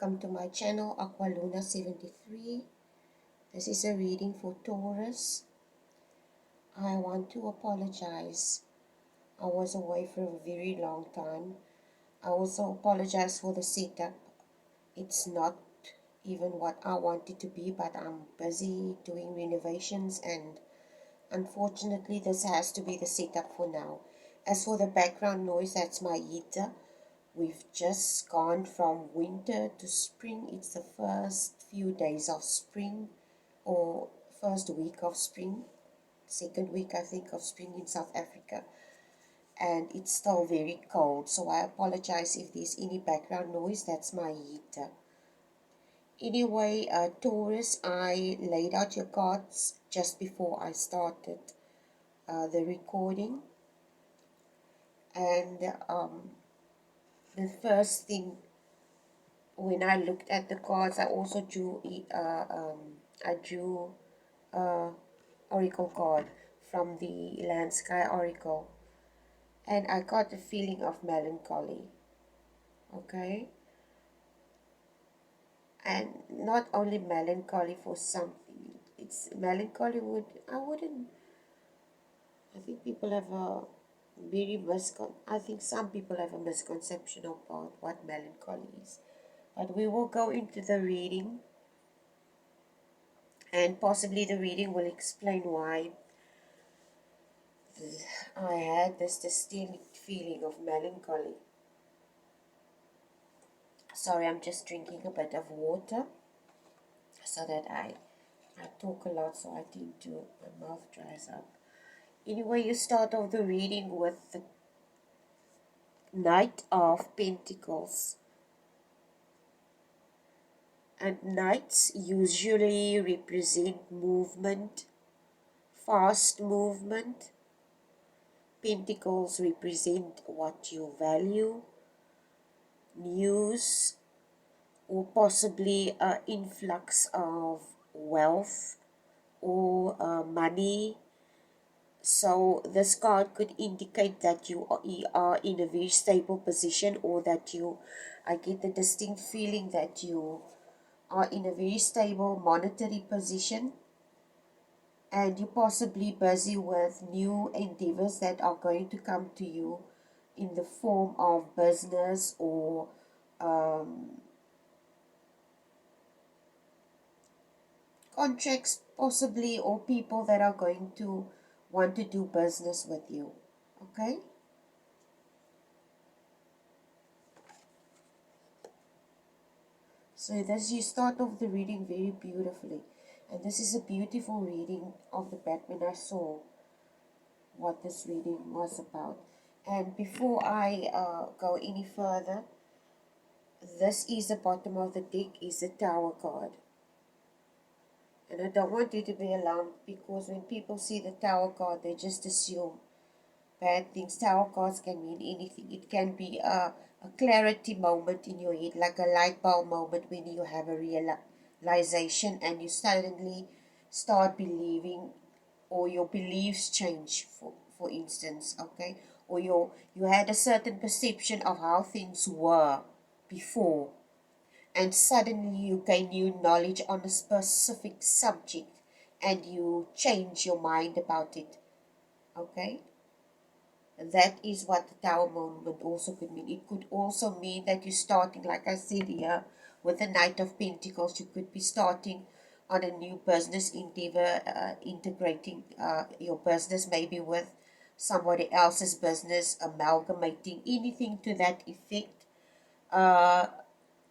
welcome to my channel Aqualuna73. This is a reading for Taurus. I want to apologize. I was away for a very long time. I also apologize for the setup. It's not even what I want it to be, but I'm busy doing renovations and unfortunately this has to be the setup for now. As for the background noise, that's my heater. We've just gone from winter to spring. It's the first few days of spring, or first week of spring, second week I think of spring in South Africa, and it's still very cold, so I apologize if there's any background noise. That's my heater. Anyway, Taurus, I laid out your cards just before I started the recording, and the first thing, when I looked at the cards, I also drew oracle card from the Land Sky Oracle, and I got a feeling of melancholy. Okay, and not only melancholy for something. It's melancholy I think people have a I think some people have a misconception about what melancholy is. But we will go into the reading, and possibly the reading will explain why I had this distinct feeling of melancholy. Sorry, I'm just drinking a bit of water so that I talk a lot, so I tend to, my mouth dries up. Anyway, you start off the reading with the Night of Pentacles. And knights usually represent movement, fast movement. Pentacles represent what you value, news, or possibly an influx of wealth or money. So this card could indicate that you are in a very stable position, or that I get the distinct feeling that you are in a very stable monetary position, and you're possibly busy with new endeavors that are going to come to you in the form of business or contracts possibly, or people that are going to want to do business with you. Okay, so this, you start off the reading very beautifully, and this is a beautiful reading of the back when I saw what this reading was about. And before I go any further, this is the bottom of the deck, is the Tower card. And I don't want you to be alarmed, because when people see the Tower card, they just assume bad things. Tower cards can mean anything. It can be a clarity moment in your head, like a light bulb moment when you have a realization and you suddenly start believing, or your beliefs change, for instance, okay? Or you had a certain perception of how things were before, and suddenly you gain new knowledge on a specific subject and you change your mind about it. Okay, that is what the Tower moment also could mean. It could also mean that you're starting, like I said here, with the Knight of Pentacles. You could be starting on a new business endeavor, integrating your business maybe with somebody else's business, amalgamating, anything to that effect.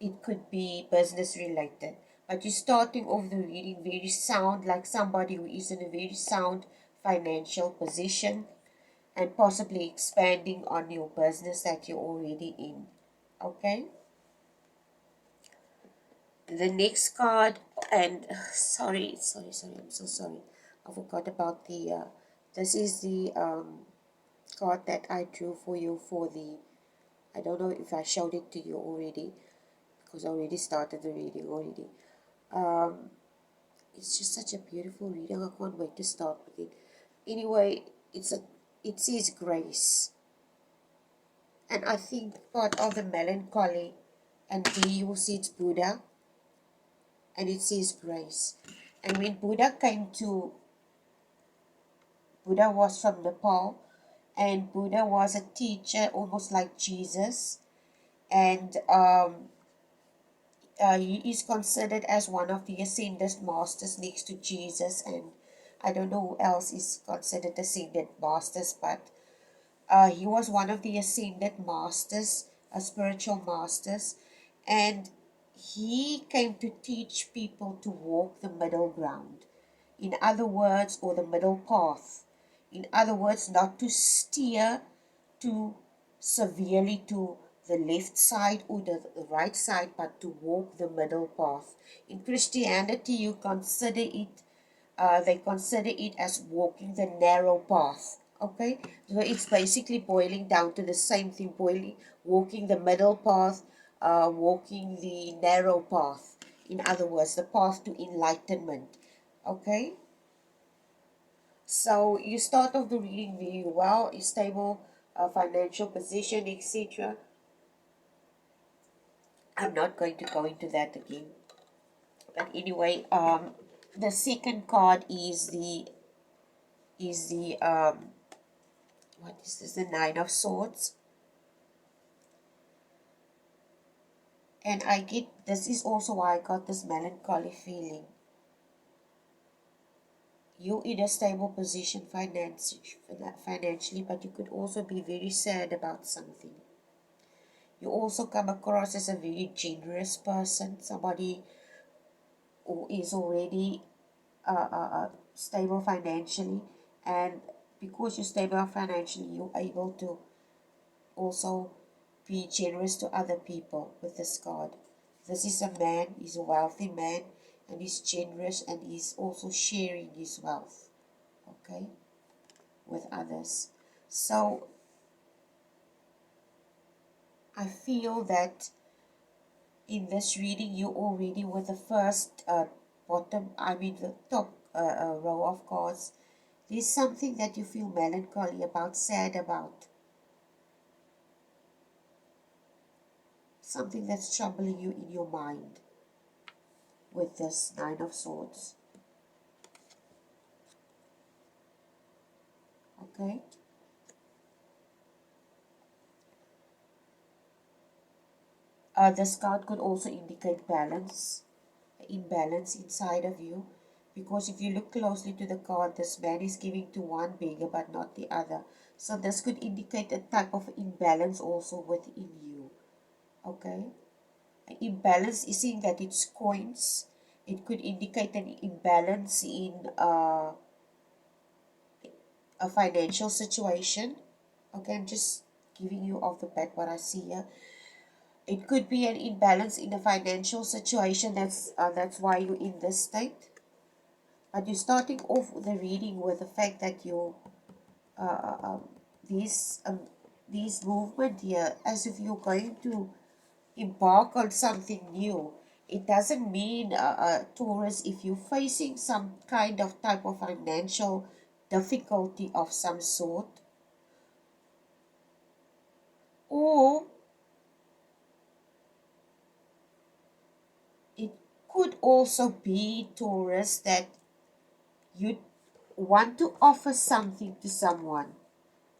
It could be business related, but you're starting off the reading very sound, like somebody who is in a very sound financial position, and possibly expanding on your business that you're already in. Okay, the next card, and sorry, I'm so sorry, I forgot about the this is the card that I drew for you for the, I don't know if I showed it to you already, because I already started the reading already. It's just such a beautiful reading. I can't wait to start with it. Anyway, it says grace, and I think part of the melancholy And there you will see it's Buddha, and it says grace. And when Buddha was from Nepal, and Buddha was a teacher almost like Jesus, and he is considered as one of the ascended masters next to Jesus, and I don't know who else is considered ascended masters, but he was one of the ascended masters, spiritual masters, and he came to teach people to walk the middle ground. In other words, or the middle path. In other words, not to steer too severely to the left side or the right side, but to walk the middle path. In Christianity, they consider it as walking the narrow path. Okay, so it's basically boiling down to the same thing: walking the middle path, walking the narrow path. In other words, the path to enlightenment. Okay. So you start off the reading very well, a stable financial position, etc. I'm not going to go into that again. But anyway, the second card is the what is this? The Nine of Swords. And I get, this is also why I got this melancholy feeling. You're in a stable position financially, but you could also be very sad about something. You also come across as a very generous person, somebody who is already stable financially, and because you're stable financially, you're able to also be generous to other people with this card. This is a man, he's a wealthy man, and he's generous, and he's also sharing his wealth, okay, with others. So I feel that in this reading, you already with the first the top row of cards, there's something that you feel melancholy about, sad about, something that's troubling you in your mind with this Nine of Swords. Okay? This card could also indicate imbalance inside of you. Because if you look closely to the card, this man is giving to one beggar but not the other. So this could indicate a type of imbalance also within you. Okay? An imbalance is saying that it's coins. It could indicate an imbalance in a financial situation. Okay, I'm just giving you off the bat what I see here. It could be an imbalance in a financial situation. That's why you're in this state. But you're starting off the reading with the fact that you these movement here, as if you're going to embark on something new. It doesn't mean, Taurus, if you're facing some kind of type of financial difficulty of some sort, or it could also be, Taurus, that you want to offer something to someone,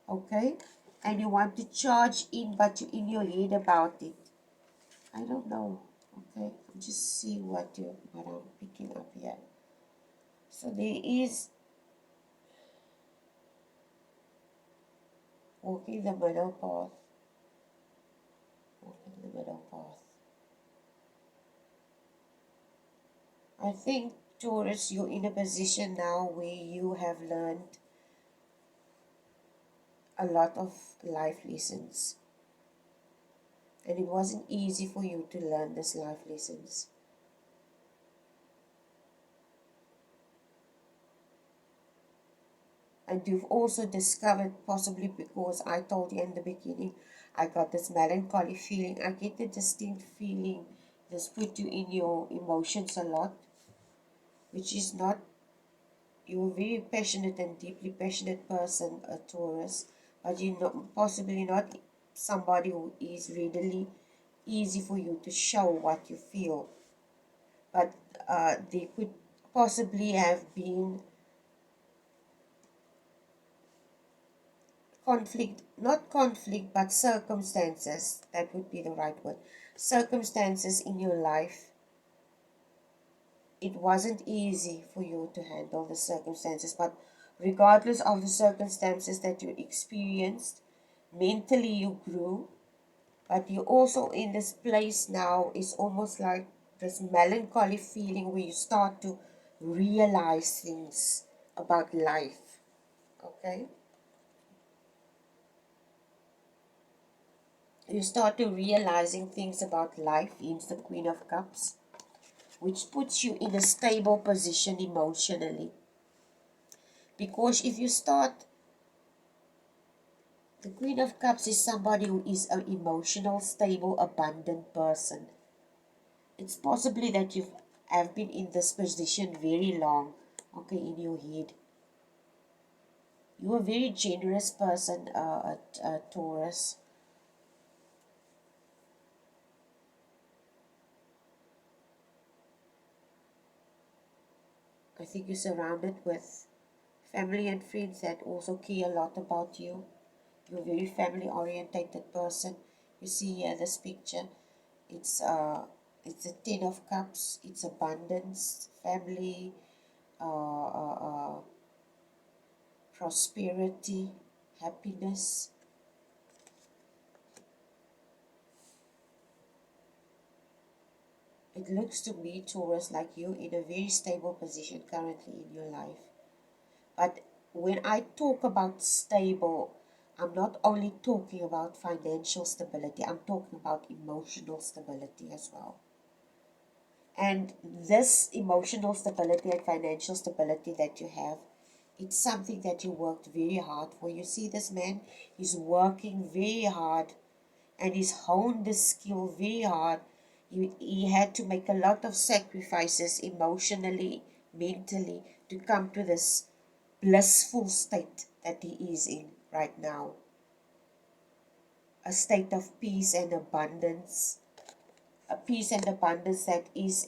okay? And you want to charge in, but you're in your head about it. I don't know, okay? Just see what I'm picking up here. So there is walking the middle path. Walking the middle path. I think, Taurus, you're in a position now where you have learned a lot of life lessons. And it wasn't easy for you to learn these life lessons. And you've also discovered, possibly because I told you in the beginning, I got this melancholy feeling. I get the distinct feeling this put you in your emotions a lot, which is not, you're a very passionate and deeply passionate person, a Taurus, but you're not, possibly not somebody who is readily easy for you to show what you feel. But there could possibly have been conflict, not conflict, but circumstances, that would be the right word, circumstances in your life. It wasn't easy for you to handle the circumstances, but regardless of the circumstances that you experienced, mentally you grew. But you also in this place now is almost like this melancholy feeling where you start to realize things about life. Okay? You start to realizing things about life. It's the Queen of Cups, which puts you in a stable position emotionally. Because if you start, the Queen of Cups is somebody who is an emotional, stable, abundant person. It's possibly that you have been in this position very long, okay, in your head. You're a very generous person, Taurus. I think you're surrounded with family and friends that also care a lot about you. You're a very family-orientated person. You see here this picture. It's it's a Ten of Cups. It's abundance, family, uh, uh, uh, prosperity, happiness. It looks to me, Taurus, like you in a very stable position currently in your life. But when I talk about stable, I'm not only talking about financial stability, I'm talking about emotional stability as well. And this emotional stability and financial stability that you have, it's something that you worked very hard for. You see this man, he's working very hard and he's honed the skill very hard. He had to make a lot of sacrifices emotionally, mentally, to come to this blissful state that he is in right now. A state of peace and abundance. A peace and abundance that is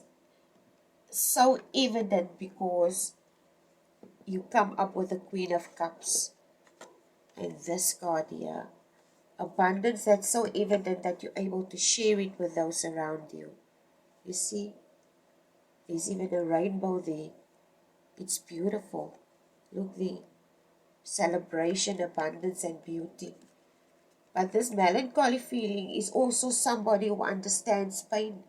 so evident because you come up with the Queen of Cups and this card here. Abundance that's so evident that you're able to share it with those around you. You see, there's even a rainbow there. It's beautiful. Look there. Celebration, abundance, and beauty. But this melancholy feeling is also somebody who understands pain.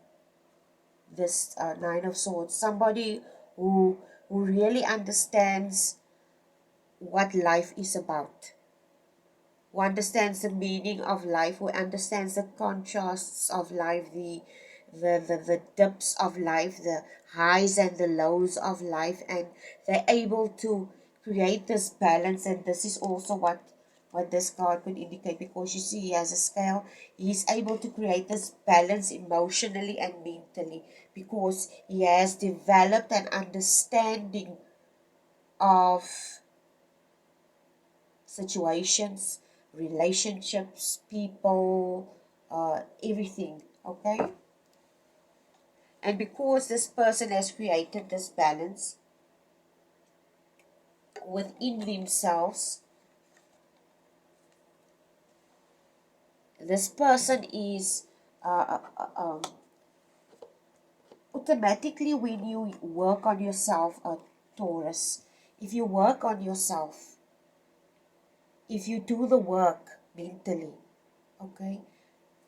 This Nine of Swords. Somebody who really understands what life is about. Who understands the meaning of life, who understands the contrasts of life, the dips of life, the highs and the lows of life, and they're able to create this balance. And this is also what this card could indicate, because you see he has a scale. He's able to create this balance emotionally and mentally because he has developed an understanding of situations, relationships, people, everything, okay? And because this person has created this balance within themselves, this person is automatically, when you work on yourself, Taurus, if you work on yourself, if you do the work mentally, okay,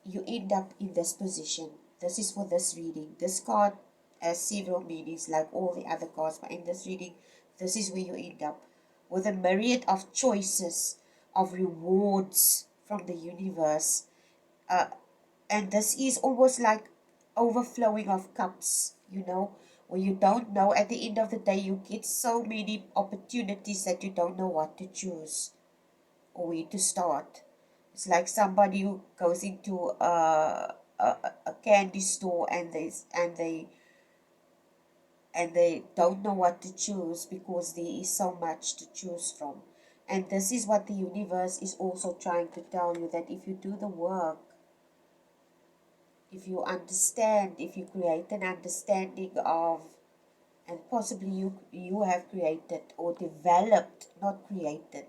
you end up in this position. This is for this reading. This card has several meanings like all the other cards, but in this reading, this is where you end up with a myriad of choices, of rewards from the universe. Uh, and this is almost like overflowing of cups, you know, where you don't know, at the end of the day, you get so many opportunities that you don't know what to choose or where to start. It's like somebody who goes into a candy store and they don't know what to choose because there is so much to choose from. And this is what the universe is also trying to tell you, that if you do the work, if you understand, if you create an understanding of, and possibly you have created or developed, not created,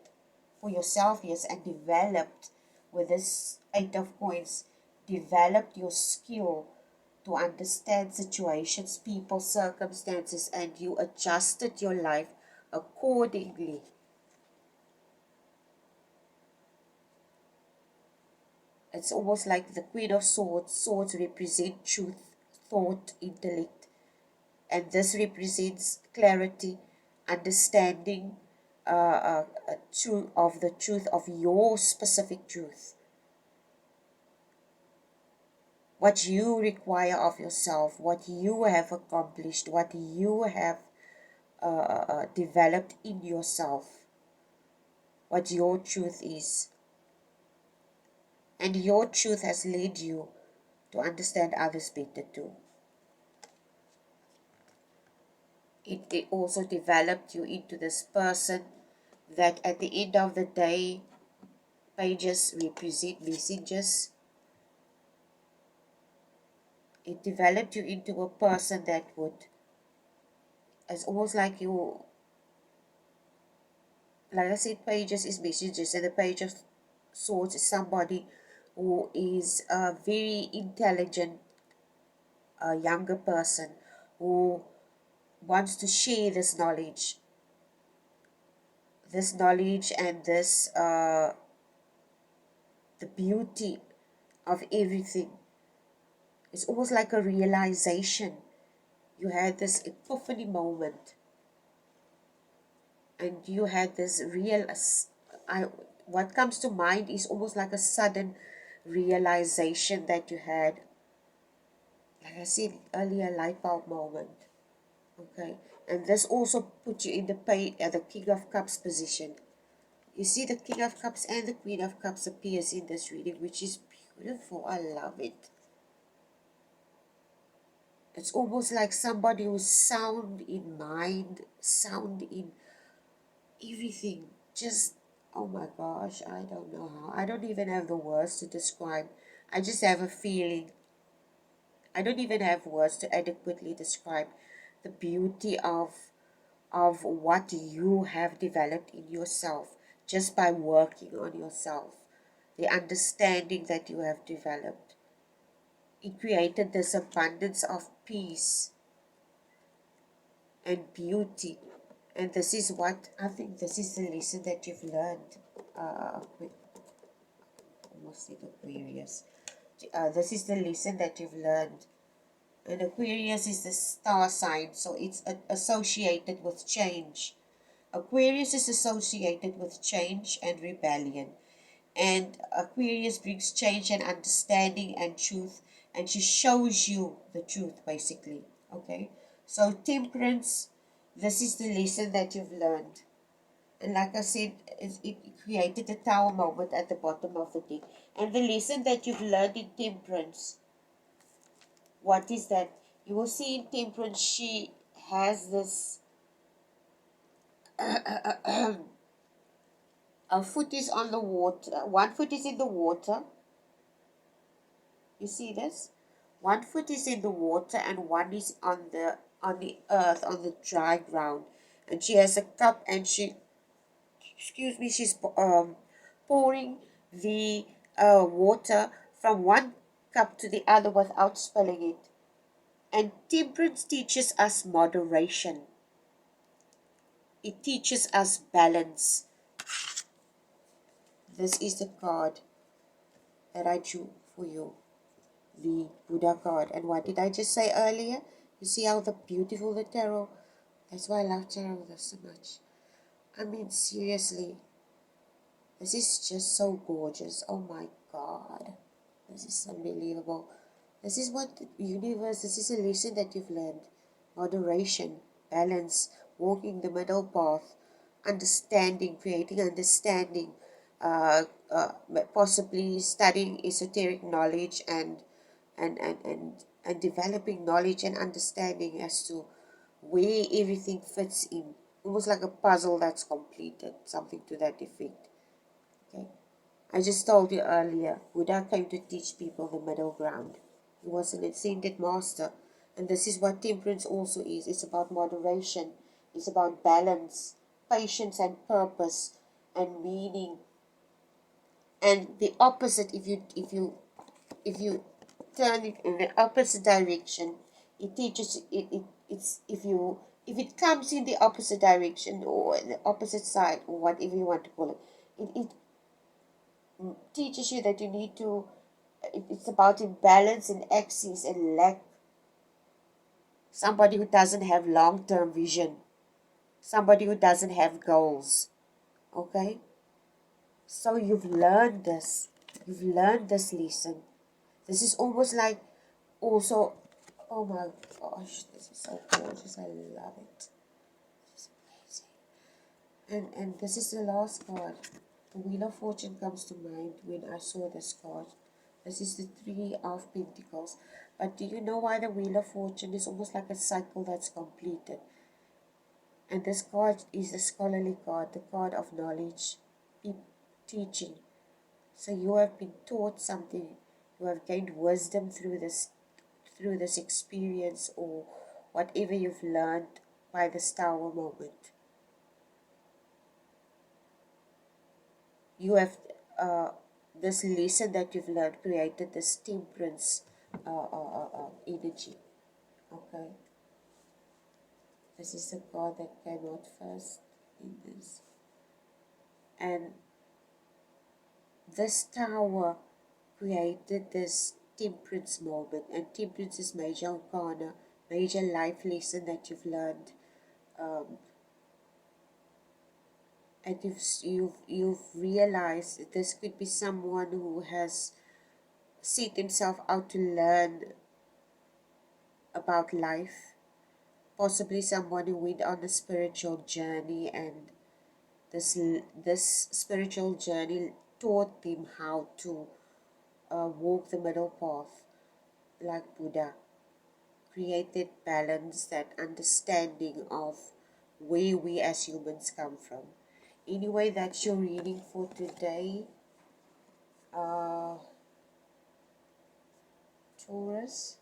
for yourself, yes, and developed with this Eight of Coins, developed your skill to understand situations, people, circumstances, and you adjusted your life accordingly. It's almost like the Queen of Swords. Swords represent truth, thought, intellect, and this represents clarity, understanding, truth of the truth of your specific truth, what you require of yourself, what you have accomplished, what you have developed in yourself, what your truth is. And your truth has led you to understand others better too. It also developed you into this person that at the end of the day, pages represent messages. It developed you into a person that would, it's almost like you, like I said, pages is messages, and the Page of Swords is somebody who is a very intelligent, younger person who wants to share this knowledge and this, the beauty of everything. It's almost like a realization. You had this epiphany moment, and you had this what comes to mind is almost like a sudden realization that you had, like I said earlier, light bulb moment. Okay, and this also put you in the King of Cups position. You see, the King of Cups and the Queen of Cups appears in this reading, which is beautiful. I love it. It's almost like somebody who's sound in mind, sound in everything. Just, oh my gosh, I don't know how. I don't even have the words to describe. I just have a feeling. I don't even have words to adequately describe the beauty of what you have developed in yourself just by working on yourself. The understanding that you have developed. It created this abundance of peace and beauty. And this is what, I think this is the lesson that you've learned. Almost said Aquarius. This is the lesson that you've learned. And Aquarius is the star sign, so it's associated with change. Aquarius is associated with change and rebellion. And Aquarius brings change and understanding and truth, and she shows you the truth, basically. Okay? So Temperance, this is the lesson that you've learned. And like I said, it created a Tower moment at the bottom of the deck. And the lesson that you've learned in Temperance, what is that? You will see in Temperance, she has this, her foot is on the water. One foot is in the water. You see this? One foot is in the water and one is on the earth, on the dry ground. And she has a cup and she's pouring the water from one cup to the other without spilling it. And Temperance teaches us moderation. It teaches us balance. This is the card that I drew for you, the Buddha card. And what did I just say earlier? You see how beautiful the tarot. That's why I love tarot so much. I mean, seriously, this is just so gorgeous. Oh my God, this is unbelievable. This is what the universe, this is a lesson that you've learned. Moderation, balance, walking the middle path, understanding, creating understanding, possibly studying esoteric knowledge and developing knowledge and understanding as to where everything fits in. Almost like a puzzle that's completed, something to that effect. Okay. I just told you earlier, Buddha came to teach people the middle ground. He was an ascended master. And this is what temperance also is. It's about moderation. It's about balance, patience and purpose and meaning. And the opposite, if you turn it in the opposite direction, it teaches it's if it comes in the opposite direction or the opposite side or whatever you want to call it teaches you that you need to it's about imbalance and axis and lack. Somebody who doesn't have long-term vision, somebody who doesn't have goals. Okay, so you've learned this lesson. This is almost like also, oh my gosh, this is so gorgeous. I love it. This is amazing. And this is the last card. The Wheel of Fortune comes to mind when I saw this card. This is the Three of Pentacles. But do you know why the Wheel of Fortune is almost like a cycle that's completed? And this card is the scholarly card, the card of knowledge, teaching. So you have been taught something. You have gained wisdom through this experience or whatever you've learned by this Tower moment. You have this lesson that you've learned created this temperance energy. Okay, this is the card that came out first in this, and this Tower created this temperance moment, and temperance is major arcana, major life lesson that you've learned, and you've realized that this could be someone who has set himself out to learn about life, possibly someone who went on a spiritual journey, and this spiritual journey taught them how to walk the middle path like Buddha, created balance, that understanding of where we as humans come from. Anyway, that's your reading for today, Taurus.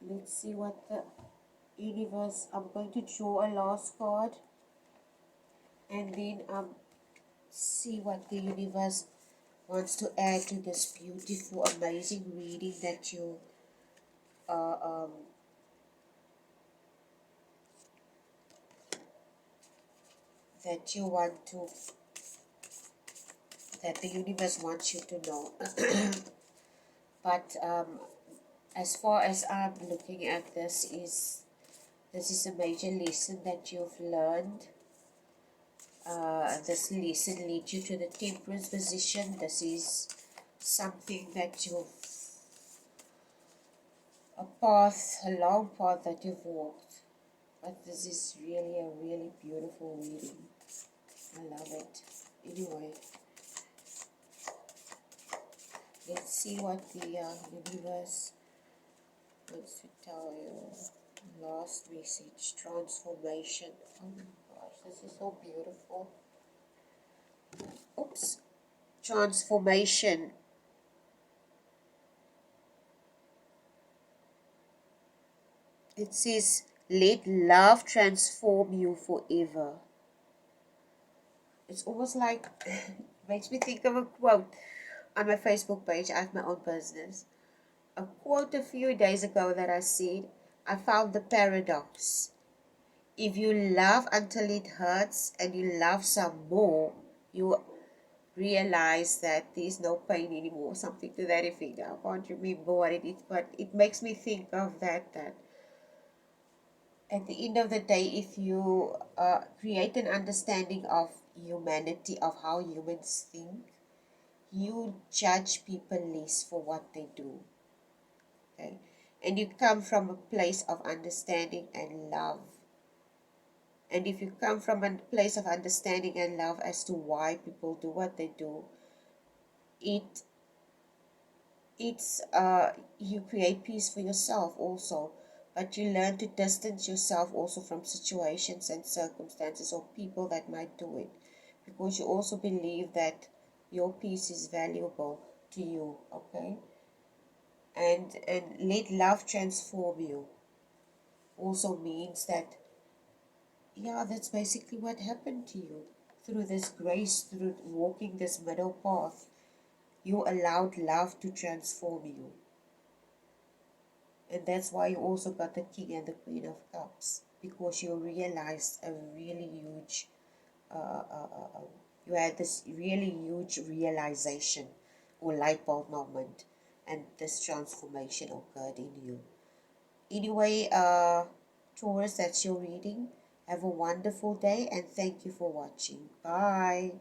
Let's see what the universe, I'm going to draw a last card and then see what the universe wants to add to this beautiful, amazing reading that you that you want to, that the universe wants you to know. But as far as I'm looking at this is a major lesson that you've learned. This lesson leads you to the temperance position. This is something that a long path that you've walked. But this is really a really beautiful reading. I love it. Anyway, let's see what the universe wants to tell you. Last message, transformation. Oh my gosh, this is so beautiful. Oops. Transformation. It says, let love transform you forever. It's almost like, makes me think of a quote on my Facebook page. I have my own business. A quote a few days ago that I said, I found the paradox. If you love until it hurts and you love some more, you realize that there's no pain anymore. Something to that effect. I can't remember what it is, but it makes me think of that at the end of the day, if you create an understanding of humanity, of how humans think, you judge people less for what they do. Okay? And you come from a place of understanding and love. And if you come from a place of understanding and love as to why people do what they do, it's you create peace for yourself also, but you learn to distance yourself also from situations and circumstances or people that might do it, because you also believe that your peace is valuable to you. Okay, and let love transform you also means that, yeah, that's basically what happened to you. Through this grace, through walking this middle path, you allowed love to transform you. And that's why you also got the King and the Queen of Cups, because you realized a really huge, you had this really huge realization or light bulb moment, and this transformation occurred in you. Anyway, Taurus, that's your reading. Have a wonderful day, and thank you for watching. Bye.